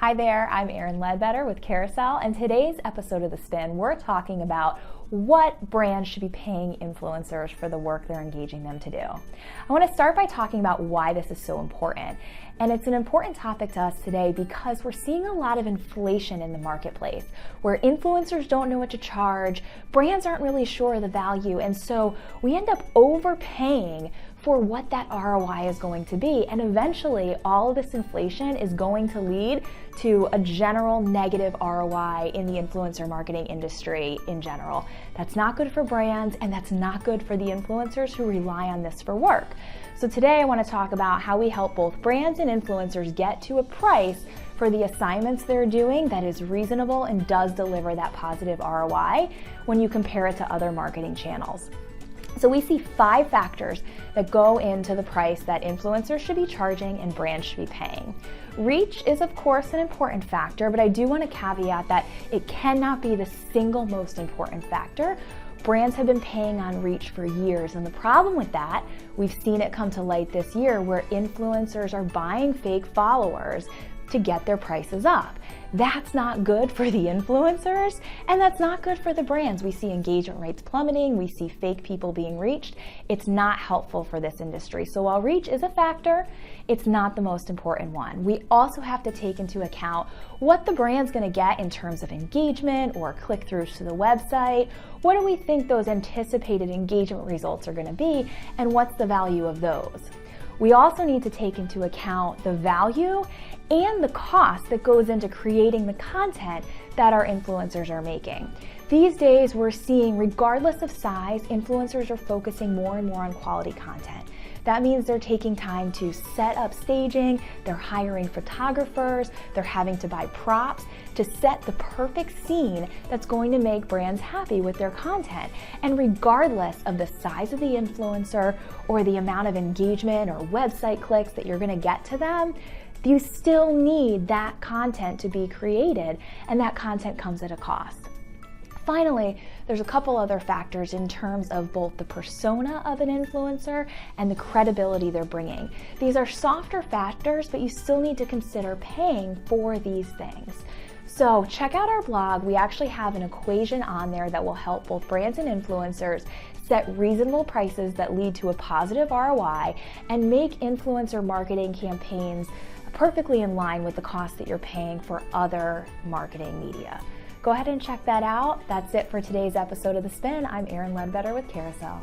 Hi there, I'm Erin Ledbetter with Carusele, and today's episode of The Spin, we're talking about what brands should be paying influencers for the work they're engaging them to do. I want to start by talking about why this is so important. And it's an important topic to us today because we're seeing a lot of inflation in the marketplace where influencers don't know what to charge, brands aren't really sure of the value, and so we end up overpaying for what that ROI is going to be. And eventually, all of this inflation is going to lead to a general negative ROI in the influencer marketing industry in general. That's not good for brands, and that's not good for the influencers who rely on this for work. So today I want to talk about how we help both brands and influencers get to a price for the assignments they're doing that is reasonable and does deliver that positive ROI when you compare it to other marketing channels. So we see 5 factors that go into the price that influencers should be charging and brands should be paying. Reach is of course an important factor, but I do want to caveat that it cannot be the single most important factor. Brands have been paying on reach for years, and the problem with that, we've seen it come to light this year where influencers are buying fake followers to get their prices up. That's not good for the influencers, and that's not good for the brands. We see engagement rates plummeting, we see fake people being reached. It's not helpful for this industry. So while reach is a factor, it's not the most important one. We also have to take into account what the brand's gonna get in terms of engagement or click-throughs to the website. What do we think those anticipated engagement results are gonna be, and what's the value of those? We also need to take into account the value and the cost that goes into creating the content that our influencers are making. These days, we're seeing, regardless of size, influencers are focusing more and more on quality content. That means they're taking time to set up staging, they're hiring photographers, they're having to buy props to set the perfect scene that's going to make brands happy with their content. And regardless of the size of the influencer or the amount of engagement or website clicks that you're gonna get to them, you still need that content to be created, and that content comes at a cost. Finally, there's a couple other factors in terms of both the persona of an influencer and the credibility they're bringing. These are softer factors, but you still need to consider paying for these things. So check out our blog. We actually have an equation on there that will help both brands and influencers set reasonable prices that lead to a positive ROI and make influencer marketing campaigns perfectly in line with the cost that you're paying for other marketing media. Go ahead and check that out. That's it for today's episode of The Spin. I'm Erin Ledbetter with Carusele.